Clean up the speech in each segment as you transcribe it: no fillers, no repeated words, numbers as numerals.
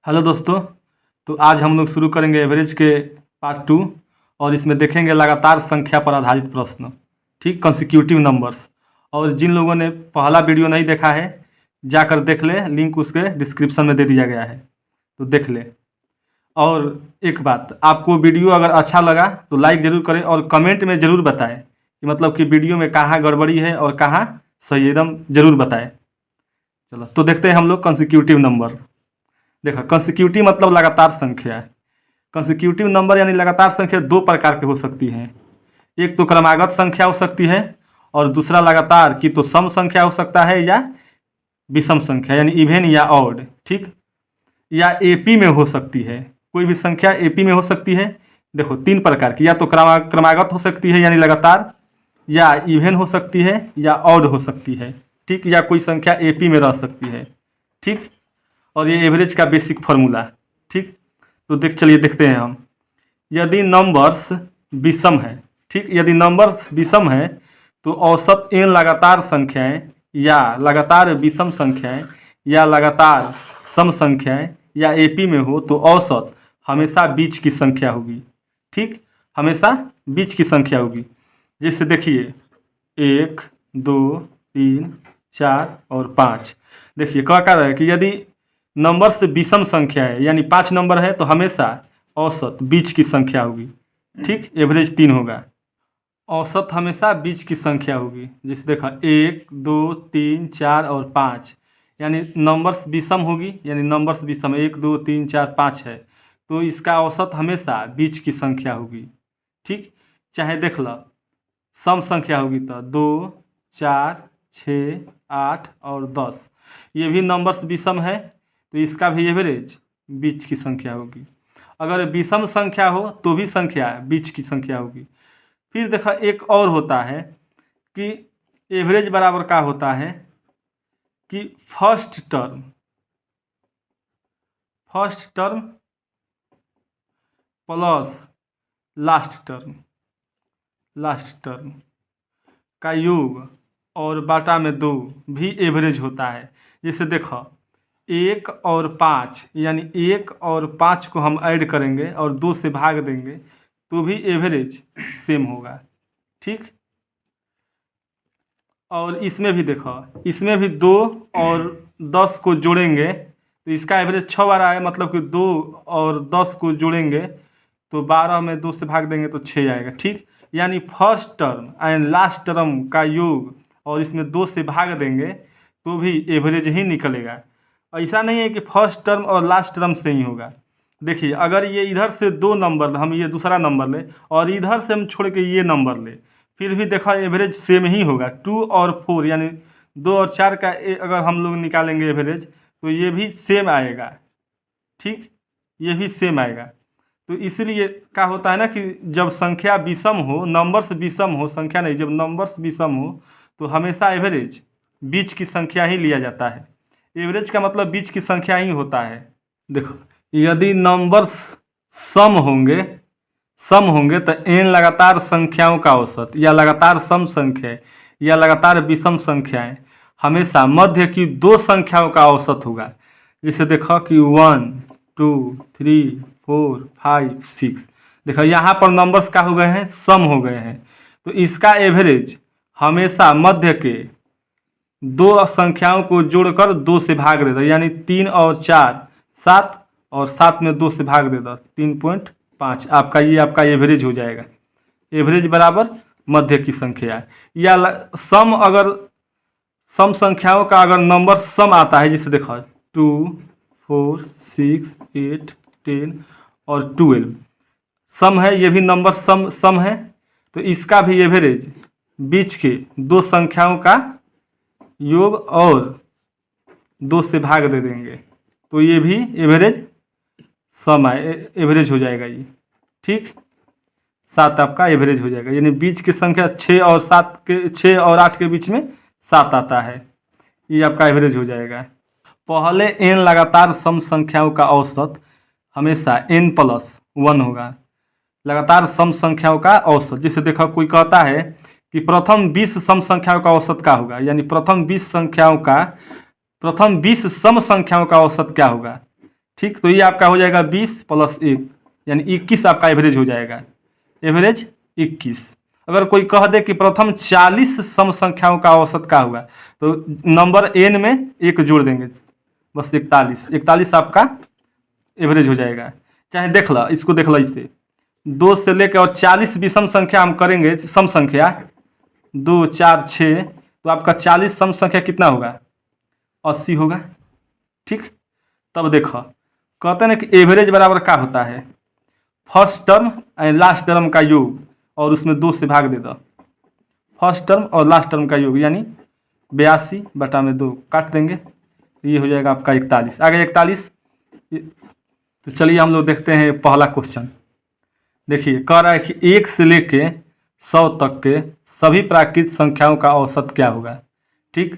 Hello दोस्तों। तो आज हम लोग शुरू करेंगे एवरेज के पार्ट 2 और इसमें देखेंगे लगातार संख्या पर आधारित प्रश्न। ठीक, कंसेक्यूटिव नंबर्स। और जिन लोगों ने पहला वीडियो नहीं देखा है जाकर देख ले, लिंक उसके डिस्क्रिप्शन में दे दिया गया है, तो देख ले। और एक बात, आपको वीडियो अगर अच्छा लगा तो लाइक ज़रूर करें और कमेंट में ज़रूर बताएं कि मतलब कि वीडियो में कहाँ गड़बड़ी है और कहाँ सही, एकदम ज़रूर बताएं। चलो तो देखते हैं हम लोग कंसेक्यूटिव नंबर। देखो, कंसेक्यूटिव मतलब लगातार संख्या है। कंसेक्यूटिव नंबर यानी लगातार संख्या दो प्रकार के हो सकती हैं। एक तो क्रमागत संख्या हो सकती है और दूसरा लगातार की तो सम संख्या हो सकता है या विषम संख्या यानी इवन या ऑड। ठीक, या एपी में हो सकती है, कोई भी संख्या एपी में हो सकती है। देखो, तीन प्रकार की, या तो क्रमागत हो सकती है यानी लगातार, या इवन हो सकती है या ऑड हो सकती है। ठीक, या कोई संख्या एपी में रह सकती है। ठीक, और ये एवरेज का बेसिक फार्मूला। ठीक, तो चलिए देखते हैं हम। यदि नंबर्स विषम है, ठीक, यदि नंबर्स विषम है तो औसत n लगातार संख्याएं या लगातार विषम संख्याएं या लगातार सम संख्याएं या एपी में हो तो औसत हमेशा बीच की संख्या होगी। ठीक, हमेशा बीच की संख्या होगी। जैसे देखिए 1, 2, 3, 4 और 5। देखिए क्या कह रहा है कि यदि नंबर से विषम संख्या है यानी 5 नंबर है तो हमेशा औसत बीच की संख्या होगी। ठीक, एवरेज 3 होगा, औसत हमेशा बीच की संख्या होगी। जैसे देखा 1, 2, 3, 4 और 5 यानी नंबर्स विषम होगी, यानी नंबर्स विषम 1, 2, 3, 4, 5 है तो इसका औसत हमेशा बीच की संख्या होगी। ठीक, चाहे देख लो सम संख्या होगी तो 2, 4, 6, 8 और 10, ये भी नंबर्स विषम है तो इसका भी एवरेज बीच की संख्या होगी। अगर विषम संख्या हो तो भी संख्या बीच की संख्या होगी। फिर देखा एक और होता है कि एवरेज बराबर का होता है कि first term plus last term का योग और बाटा में 2 भी एवरेज होता है। जैसे देखो 1 और 5 यानी 1 और 5 को हम ऐड करेंगे और 2 से भाग देंगे तो भी एवरेज सेम होगा। ठीक, और इसमें भी देखो, इसमें भी 2 और 10 को जोड़ेंगे तो इसका एवरेज 6 बार आए, मतलब कि 2 और 10 को जोड़ेंगे तो 12 में 2 से भाग देंगे तो 6 आएगा। ठीक, यानी first term and last term का योग और इसमें 2 से भाग देंगे तो भी एवरेज ही निकलेगा। ऐसा नहीं है कि फर्स्ट टर्म और लास्ट टर्म से ही होगा। देखिए अगर ये इधर से 2 नंबर, हम ये दूसरा नंबर ले और इधर से हम छोड़ के ये नंबर ले, फिर भी देखा एवरेज सेम ही होगा। 2 और 4 यानी 2 और 4 का अगर हम लोग निकालेंगे एवरेज तो ये भी सेम आएगा। ठीक, ये भी सेम आएगा। तो इसलिए क्या होता है ना कि जब संख्या विषम हो, नंबर्स विषम हो, संख्या नहीं, जब नंबर्स विषम हो तो हमेशा एवरेज बीच की संख्या ही लिया जाता है। एवरेज का मतलब बीच की संख्या ही होता है। देखो, यदि नंबर्स सम होंगे तो n लगातार संख्याओं का औसत या लगातार सम संख्या या लगातार विषम संख्याएं हमेशा मध्य की 2 संख्याओं का औसत होगा। जैसे देखो कि 1, 2, 3, 4, 5, 6। देखो यहाँ पर नंबर्स का हो गए हैं, सम हो गए हैं, तो इसका एवरेज हमेशा मध्य के 2 संख्याओं को जोड़कर 2 से भाग देता, यानी 3 और 4 7 और 7 में 2 से भाग देता 3.5। आपका एवरेज हो जाएगा। एवरेज बराबर मध्य की संख्या है। या सम, अगर सम संख्याओं का अगर नंबर सम आता है, जैसे देखो 2, 4, 6, 8, 10 और 12 सम है, ये भी नंबर सम है तो इसका भी एवरेज बीच के 2 संख्याओं का योग और 2 से भाग दे देंगे तो ये भी एवरेज सम एवरेज हो जाएगा ये। ठीक, 7 आपका एवरेज हो जाएगा, यानी बीच की संख्या 6 और 8 के बीच में 7 आता है, ये आपका एवरेज हो जाएगा। पहले n लगातार सम संख्याओं का औसत हमेशा n+1 होगा। लगातार सम संख्याओं का औसत, जैसे देखो कोई कहता है कि प्रथम 20 सम संख्याओं का औसत क्या होगा, यानी प्रथम 20 सम संख्याओं का औसत क्या होगा, ठीक, तो ये आपका हो जाएगा 20 प्लस 1 यानी 21 आपका एवरेज हो जाएगा। एवरेज 21। अगर कोई कह दे कि प्रथम 40 सम संख्याओं का औसत क्या होगा, तो नंबर n में एक जोड़ देंगे, बस 41। 41 आपका एवरेज हो जाएगा। चाहे देख लो, इसको देख लो, इससे 2 से लेकर और 40 विषम संख्या हम करेंगे, सम संख्या 2 4 6, तो आपका 40 सम संख्या कितना होगा, 80 होगा। ठीक, तब देखो कहते हैं कि एवरेज बराबर क्या होता है, first term and last term का योग और उसमें 2 से भाग दे दो। फर्स्ट टर्म और लास्ट टर्म का योग यानी 82/2 काट देंगे, ये हो जाएगा आपका 41। आगे 41। तो चलिए हम लोग देखते हैं पहला क्वेश्चन। देखिए कह रहा है कि 1 से लेके 100 तक के सभी प्राकृत संख्याओं का औसत क्या होगा। ठीक,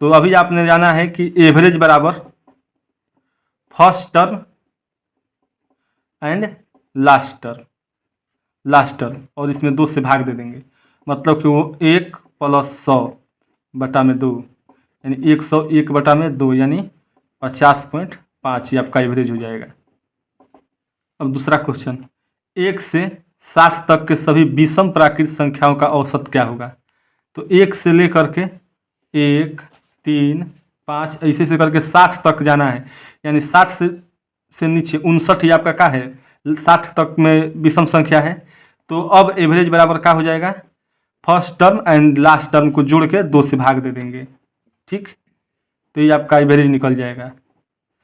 तो अभी आपने जाना है कि एवरेज बराबर first term and last term और इसमें 2 से भाग दे देंगे, मतलब कि वो 1 + 100/2 यानी 101/2 यानी 50.5 ये आपका एवरेज हो जाएगा। अब दूसरा क्वेश्चन, 1 से 60 तक के सभी विषम प्राकृत संख्याओं का औसत क्या होगा। तो 1 से लेकर के 1 3 5 ऐसे से करके 60 तक जाना है, यानी 60 से नीचे 59 ही आपका क्या है, 60 तक में विषम संख्या है। तो अब एवरेज बराबर क्या हो जाएगा, first term and last term को जोड़ के 2 से भाग दे देंगे। ठीक, तो ये आपका एवरेज निकल जाएगा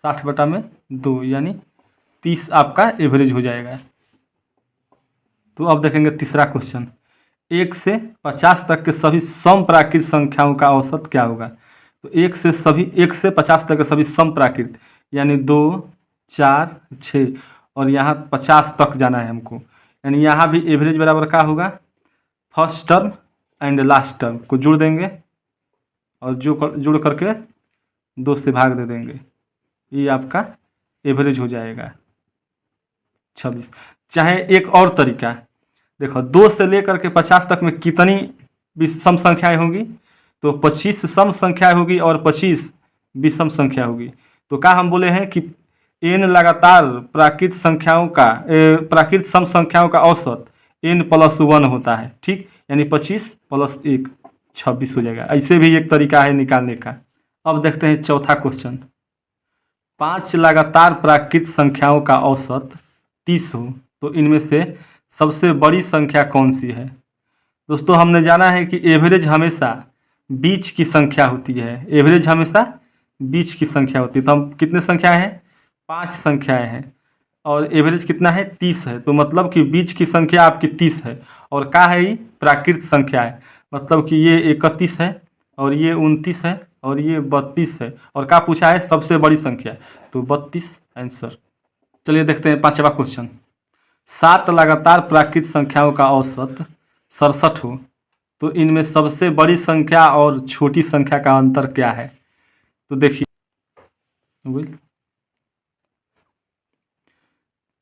60/2 यानी 30 आपका एवरेज हो जाएगा। तो अब देखेंगे तीसरा क्वेश्चन, 1 से 50 तक के सभी सम प्राकृत संख्याओं का औसत क्या होगा। तो 1 से 50 तक के सभी सम प्राकृत यानी 2 4 6 और यहाँ 50 तक जाना है हमको, यानी यहाँ भी एवरेज बराबर क्या होगा, first term and last term को जोड़ देंगे और जोड़ करके 2 से भाग दे देंगे, ये आपका एवरेज हो जाएगा 26। चाहे एक और तरीका देखो, 2 से लेकर के 50 तक में कितनी सम संख्याएं होगी, तो 25 सम संख्या होगी और 25 विषम संख्या होगी। तो क्या हम बोले हैं कि n लगातार प्राकृत सम संख्याओं का औसत n+1 होता है। ठीक, यानी 25 + 1 26 हो जाएगा। ऐसे भी एक तरीका है निकालने का। अब देखते हैं चौथा क्वेश्चन, 5 लगातार प्राकृत संख्याओं का औसत 30 हो तो इनमें से सबसे बड़ी संख्या कौन सी है। दोस्तों हमने जाना है कि एवरेज हमेशा बीच की संख्या होती है, एवरेज हमेशा बीच की संख्या होती है। तो हम कितने संख्याएं हैं, 5 संख्याएं हैं और एवरेज कितना है, 30 है। तो मतलब कि बीच की संख्या आपकी 30 है और क्या है, ये प्राकृत संख्या है, मतलब कि ये 31 है और ये 29 है और ये 32 है और क्या पूछा है, सबसे बड़ी संख्या, तो 32 आंसर। चलिए देखते हैं पांचवा क्वेश्चन, 7 लगातार प्राकृत संख्याओं का औसत 67 हो तो इनमें सबसे बड़ी संख्या और छोटी संख्या का अंतर क्या है। तो देखिए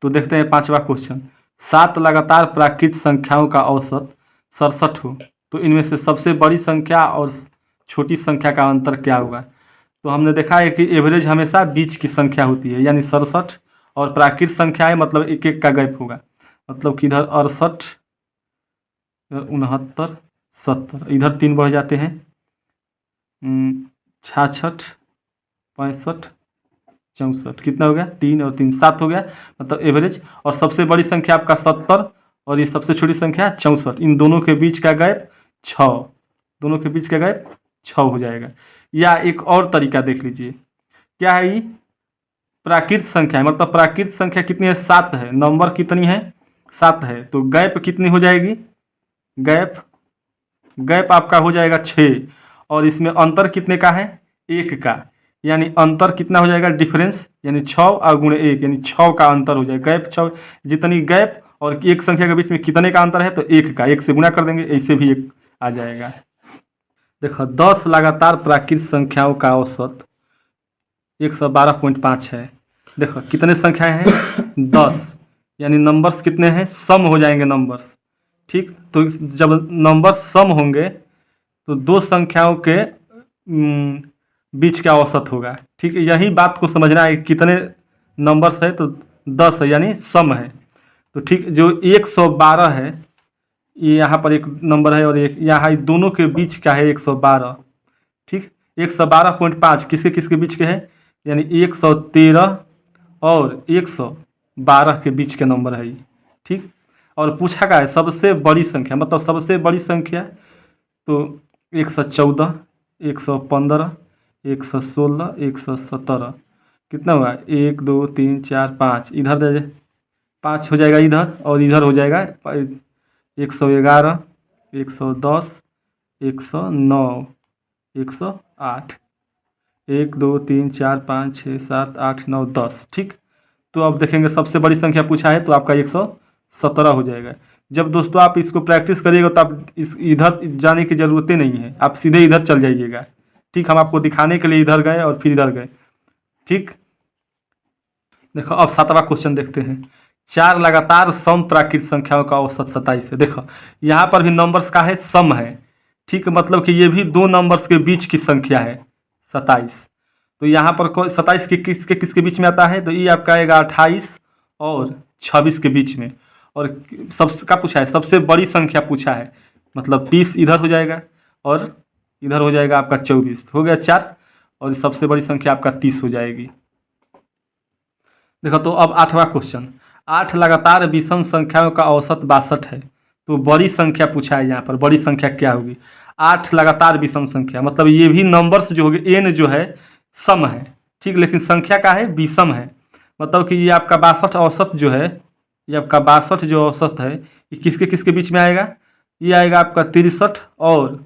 तो देखते हैं पांचवा क्वेश्चन, 7 लगातार प्राकृत संख्याओं का औसत 67 हो तो इनमें से सबसे बड़ी संख्या और छोटी संख्या का अंतर क्या होगा। तो हमने देखा है कि एवरेज हमेशा बीच की संख्या होती है, यानी 67 और प्राकृत संख्या है मतलब एक एक का गैप होगा, मतलब कि इधर 68 69 70, इधर 3 बढ़ जाते हैं, 66 65 64, कितना हो गया, 3 और 3 7 हो गया, मतलब एवरेज। और सबसे बड़ी संख्या आपका 70 और ये सबसे छोटी संख्या 64, इन दोनों के बीच का गैप 6, दोनों के बीच का गैप 6 हो जाएगा। या एक और तरीका देख लीजिए, क्या है, ये प्राकृत संख्या है, मतलब प्राकृत संख्या कितनी है, 7 है, नंबर कितनी है, 7 है, तो गैप कितनी हो जाएगी, गैप आपका हो जाएगा 6 और इसमें अंतर कितने का है, 1 का, यानी अंतर कितना हो जाएगा, डिफरेंस, यानी 6 और गुणे 1 यानी 6 का अंतर हो जाएगा। गैप 6, जितनी गैप और एक संख्या के बीच में कितने का अंतर है, तो 1 का, 1 से गुणा कर देंगे, ऐसे भी 1 आ जाएगा। देखो 10 लगातार प्राकृत संख्याओं का औसत 112.5 है। देखो कितने संख्याएं हैं, 10, यानी नंबर्स कितने हैं, सम हो जाएंगे नंबर्स। ठीक, तो जब नंबर्स सम होंगे तो दो संख्याओं के बीच का औसत होगा। ठीक है, यही बात को समझना है, कितने नंबर्स है तो 10 है यानी सम है। तो ठीक, जो 112 है ये यहाँ पर एक नंबर है और एक यहाँ दोनों के बीच का है 112। ठीक, 112.5 किसके किसके बीच के है, यानी 113 और 112 के बीच के नंबर है ये। ठीक, और पूछा क्या है, सबसे बड़ी संख्या, मतलब सबसे बड़ी संख्या तो 114, 115, 116, 117, कितना हुआ, 1 2 3 4 5, इधर दे 5 हो जाएगा इधर, और इधर हो जाएगा 111, 110, 109, 108, 1 2 3 4 5 6 7 8 9 10। ठीक, तो अब देखेंगे सबसे बड़ी संख्या पूछा है तो आपका 117 हो जाएगा। जब दोस्तों आप इसको प्रैक्टिस करिएगा तो आप इस इधर जाने की ज़रूरत ही नहीं है, आप सीधे इधर चल जाइएगा। ठीक, हम आपको दिखाने के लिए इधर गए और फिर इधर गए। ठीक, देखो अब 7वां क्वेश्चन देखते हैं। 4 लगातार सम प्राकृत संख्याओं का औसत 27 है। देखो यहाँ पर भी नंबर्स का है, सम है। ठीक, मतलब कि ये भी दो नंबर्स के बीच की संख्या है 27। तो यहाँ पर 27 के किसके बीच में आता है, तो ये आपका आएगा 28 और 26 के बीच में। और सबका पूछा है, सबसे बड़ी संख्या पूछा है, मतलब 30 इधर हो जाएगा और इधर हो जाएगा आपका 24, हो गया 4, और सबसे बड़ी संख्या आपका 30 हो जाएगी। देखो तो अब 8वां क्वेश्चन, 8 लगातार विषम संख्याओं का औसत 62 है। तो बड़ी संख्या पूछा है, यहाँ पर बड़ी संख्या क्या होगी, 8 लगातार विषम संख्या, मतलब ये भी नंबर्स जो होंगे, एन जो है सम है। ठीक, लेकिन संख्या का है विषम है, मतलब कि ये आपका 62 औसत जो है, ये आपका 62 जो औसत है ये किसके किसके बीच में आएगा, ये आएगा आपका 63 और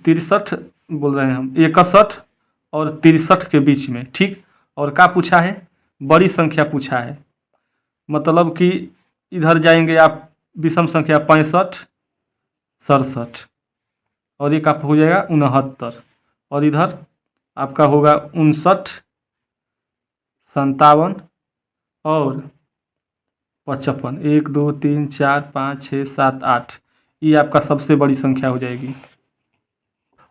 63 बोल रहे हैं हम, 61 और 63 के बीच में। ठीक, और क्या पूछा है, बड़ी संख्या पूछा है, मतलब कि इधर जाएंगे आप विषम संख्या 65, 67, और एक आप हो जाएगा 69, और इधर आपका होगा 59, 57 और 55, 1 2 3 4 5 6 7 8, ये आपका सबसे बड़ी संख्या हो जाएगी।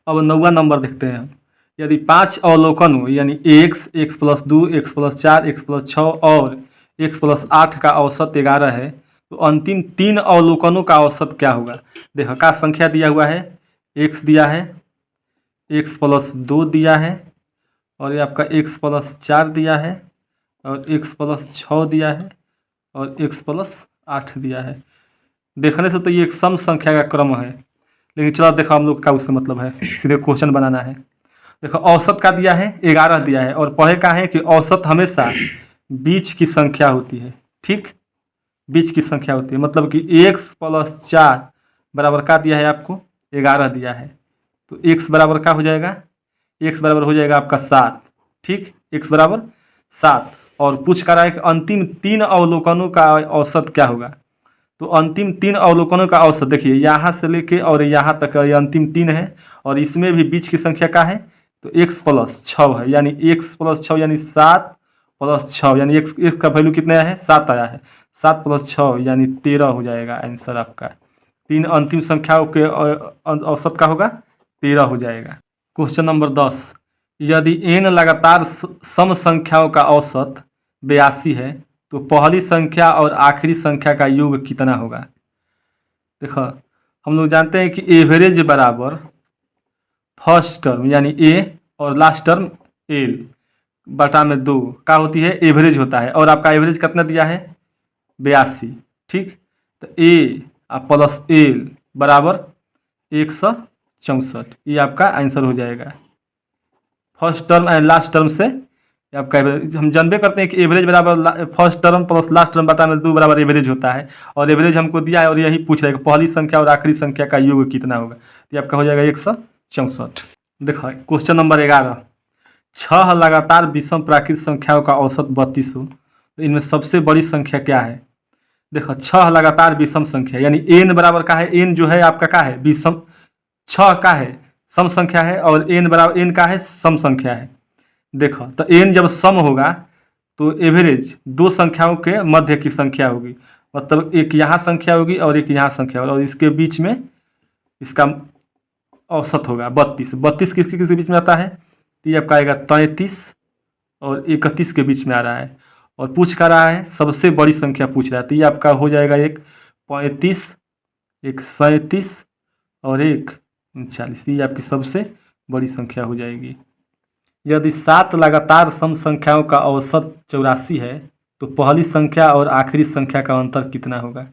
अब 9वां नंबर देखते हैं हम। यदि 5 अवलोकन हो, यानी x, x + 2, x + 4, x + 6 और x + 8 का औसत 11 है, तो अंतिम 3 अवलोकनों का औसत क्या होगा। देखो क्या संख्या दिया हुआ है, x दिया है, x + 2 दिया है, और ये आपका x + 4 दिया है, और x + 6 दिया है, और x + 8 दिया है। देखने से तो ये एक सम संख्या का क्रम है, लेकिन चलो देखो हम लोग का उससे मतलब है, सीधे क्वेश्चन बनाना है। देखो औसत का दिया है 11 दिया है, और पढ़े का है कि औसत हमेशा बीच की संख्या होती है। ठीक, बीच की संख्या होती है, मतलब कि x + 4 बराबर का दिया है आपको 11 दिया है, तो x बराबर का हो जाएगा, x बराबर हो जाएगा आपका 7। ठीक, x बराबर 7, और पूछ कर रहा है कि अंतिम 3 अवलोकनों का औसत क्या होगा। तो अंतिम 3 अवलोकनों का औसत देखिए, यहाँ से लेके और यहाँ तक ये अंतिम 3 है, और इसमें भी बीच की संख्या का है, तो x + 6 है, यानी x + 6 यानी 7 + 6, यानी x का वैल्यू कितना आया है, 7 आया है, 7 + 6 यानी 13 हो जाएगा आंसर आपका। 3 अंतिम संख्याओं के औसत का होगा 13 हो जाएगा। क्वेश्चन नंबर 10, यदि n लगातार सम संख्याओं का औसत 82 है, तो पहली संख्या और आखिरी संख्या का योग कितना होगा। देखो हम लोग जानते हैं कि एवरेज बराबर फर्स्ट टर्म यानी a और लास्ट टर्म l बटा में 2 का होती है, एवरेज होता है, और आपका एवरेज कितना दिया है 82। ठीक, तो a + l बराबर 164, ये आपका आंसर हो जाएगा। First term and last term से आपका एवरेज, हम जानबे करते हैं कि एवरेज बराबर फर्स्ट टर्म + लास्ट टर्म बटा में 2 बराबर एवरेज होता है, और एवरेज हमको दिया है और यही पूछ रहा है कि पहली संख्या और आखिरी संख्या का योग कितना होगा, तो ये आपका हो जाएगा 164। देखो क्वेश्चन नंबर 11, 6 लगातार विषम प्राकृत संख्याओं का औसत 32 हो, तो इनमें सबसे बड़ी संख्या क्या है। देखो 6 लगातार विषम संख्या, यानी n बराबर का है, n जो है आपका का है विषम, 6 का है सम संख्या है, और n बराबर n का है सम संख्या है। देखो तो n जब सम होगा तो एवरेज दो संख्याओं के मध्य की संख्या होगी, मतलब एक यहाँ संख्या होगी और एक यहाँ संख्या होगी, और इसके बीच में इसका औसत होगा 32। 32 किसके किसके बीच में आता है, तो ये आपका आएगा 33 और 31 के बीच में आ रहा है, और पूछ कर रहा है सबसे बड़ी संख्या पूछ रहा है। तो ये आपका हो जाएगा एक 35, एक 37 और एक 39। ये आपकी सबसे बड़ी संख्या हो जाएगी। यदि 7 लगातार सम संख्याओं का औसत 84 है तो पहली संख्या और आखिरी संख्या का अंतर कितना होगा।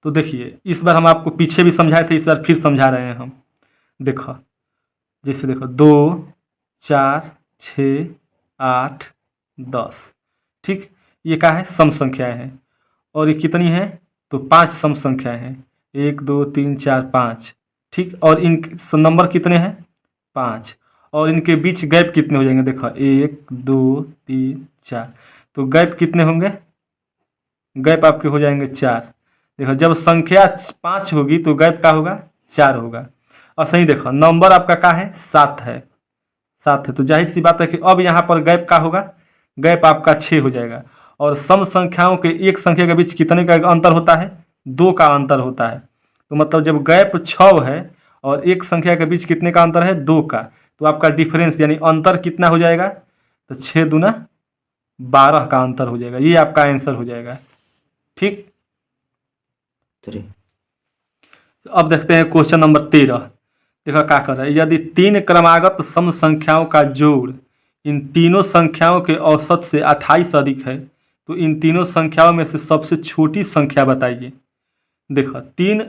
तो देखिए, इस बार हम आपको पीछे भी समझाए थे, इस बार फिर समझा रहे हैं हम। देखो, जैसे देखो 2, 4, 6, 8, 10, ठीक। ये क्या है, सम संख्याएं हैं। और ये कितनी है, तो 5 सम संख्याएं हैं, 1 2 3 4 5, ठीक। और इन नंबर कितने हैं, 5। और इनके बीच गैप कितने हो जाएंगे, देखो 1 2 3 4, तो गैप कितने होंगे, गैप आपके हो जाएंगे 4। देखो, जब संख्या 5 होगी तो गैप का होगा 4 होगा। और सही देखो, नंबर आपका क्या है, 7 है, 7 है, तो जाहिर सी बात है कि अब यहाँ पर गैप का होगा, गैप आपका 6 हो जाएगा। और सम संख्याओं के एक संख्या के बीच कितने का अंतर होता है, 2 का अंतर होता है। तो मतलब जब गैप 6 है और एक संख्या के बीच कितने का अंतर है, 2 का, तो आपका डिफरेंस यानी अंतर कितना हो जाएगा, तो 6 दूना 12 का अंतर हो जाएगा। ये आपका आंसर हो जाएगा, ठीक। तो अब देखते हैं क्वेश्चन नंबर 13। देखो क्या कर रहा है, यदि 3 क्रमागत सम संख्याओं का जोड़ इन तीनों संख्याओं के औसत से 28 अधिक है तो इन तीनों संख्याओं में से सबसे छोटी संख्या बताइए। देखो, 3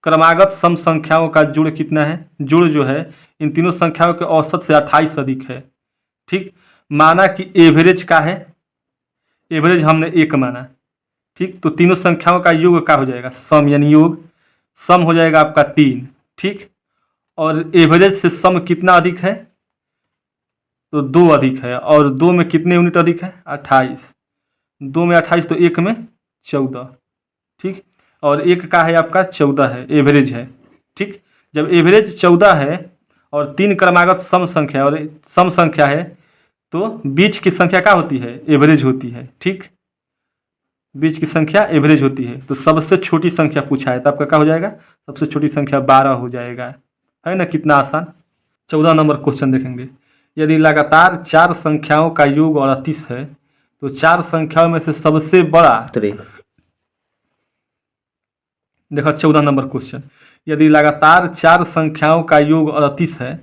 क्रमागत सम संख्याओं का जोड़ कितना है, जोड़ जो है इन तीनों संख्याओं के औसत से 28 अधिक है, ठीक। माना कि एवरेज का है, एवरेज हमने 1 माना, ठीक। तो तीनों संख्याओं का योग क्या हो जाएगा, सम, यानी योग, सम हो जाएगा आपका 3, ठीक। और एवरेज से सम कितना अधिक है, तो 2 अधिक है। और 2 में कितने यूनिट अधिक है, 28, 2 में 28 तो 1 में 14, ठीक। और 1 का है आपका 14 है, एवरेज है, ठीक। जब एवरेज 14 है और 3 क्रमागत सम संख्या और सम संख्या है तो बीच की संख्या क्या होती है, एवरेज होती है, ठीक। बीच की संख्या एवरेज होती है। तो सबसे छोटी संख्या पूछा है तो आपका क्या हो जाएगा, सबसे छोटी संख्या 12 हो जाएगा, है ना, कितना आसान। 14 नंबर क्वेश्चन देखेंगे, यदि लगातार 4 संख्याओं का योग 38 है तो 4 संख्याओं में से सबसे बड़ा, देखो 14 नंबर क्वेश्चन, यदि लगातार 4 संख्याओं का योग 38 है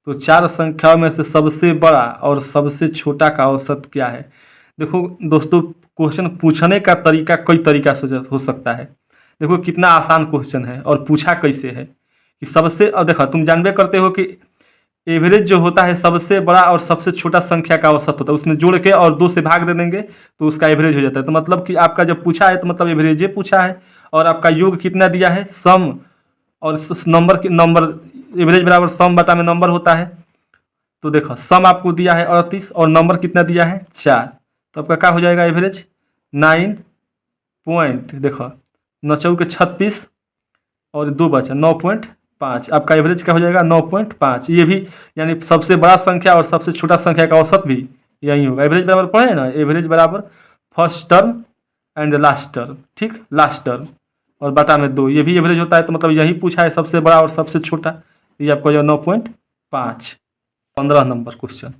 तो 4 संख्याओं में से सबसे बड़ा और सबसे छोटा का औसत क्या है। देखो दोस्तों, क्वेश्चन पूछने का तरीका कई तरीका से हो सकता है। देखो कितना आसान क्वेश्चन है और पूछा कैसे है कि सबसे, और देखो तुम जानबे करते हो कि एवरेज जो होता है सबसे बड़ा और सबसे छोटा संख्या का औसत होता है, उसमें जोड़ के और 2 से भाग दे देंगे तो उसका एवरेज हो जाता है। तो मतलब कि आपका जब पूछा है तो मतलब एवरेज पूछा है, और आपका योग कितना दिया है, सम, और नंबर की नंबर, एवरेज बराबर सम बटा में नंबर होता है। तो देखो सम आपको दिया है 38 और नंबर कितना दिया है 4, तो आपका क्या हो जाएगा, एवरेज 9 पॉइंट, देखो 9 चौके 36 और 2 बचा 9.5, आपका एवरेज क्या हो जाएगा 9.5। ये भी यानी सबसे बड़ा संख्या और सबसे छोटा संख्या का औसत भी यही होगा। एवरेज बराबर पढ़े ना, एवरेज बराबर first term and last term, ठीक, लास्ट टर्म और बटा में 2, ये भी एवरेज होता है। तो मतलब यही पूछा है सबसे बड़ा और सबसे छोटा, ये आपको जो 9.5। 15 नंबर क्वेश्चन,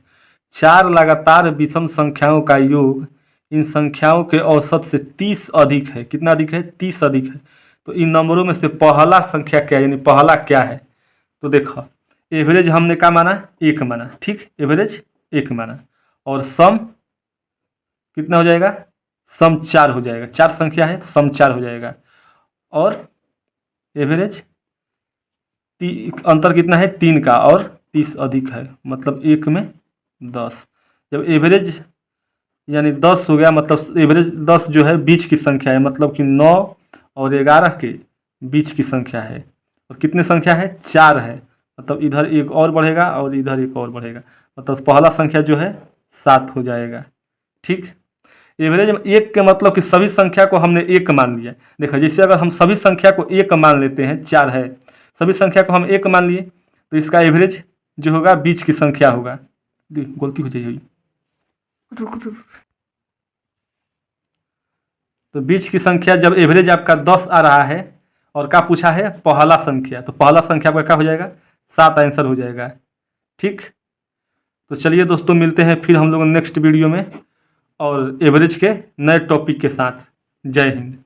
4 लगातार विषम संख्याओं का योग इन संख्याओं के औसत से 30 अधिक है, कितना अधिक है, 30 अधिक है। तो इन नंबरों में से पहला संख्या क्या है, यानी पहला क्या है। तो देखो एवरेज हमने क्या माना, 1 माना, ठीक, एवरेज 1 माना, और सम कितना हो जाएगा, सम 4 हो जाएगा, 4 संख्या है तो सम 4 हो जाएगा। और एवरेज अंतर कितना है, 3 का, और 30 अधिक है, मतलब 1 में 10। जब एवरेज यानी 10 हो गया, मतलब एवरेज 10 जो है बीच की संख्या है, मतलब कि 9 और 11 के बीच की संख्या है। और कितने संख्या है, 4 है, मतलब इधर एक और बढ़ेगा और इधर एक और बढ़ेगा, मतलब पहला संख्या जो है 7 हो जाएगा, ठीक। एवरेज में 1 के मतलब कि सभी संख्या को हमने 1 मान लिया। देखो जैसे अगर हम सभी संख्या को 1 मान लेते हैं, 4 है, सभी संख्या को हम 1 मान लिए तो इसका एवरेज जो होगा बीच की संख्या होगा। गलती हो जाएगी, तो बीच की संख्या जब एवरेज आपका 10 आ रहा है और क्या पूछा है, पहला संख्या, तो पहला संख्या आपका क्या हो जाएगा, 7 आंसर हो जाएगा, ठीक। तो चलिए दोस्तों, मिलते हैं फिर हम लोग नेक्स्ट वीडियो में और एवरेज के नए टॉपिक के साथ। जय हिंद।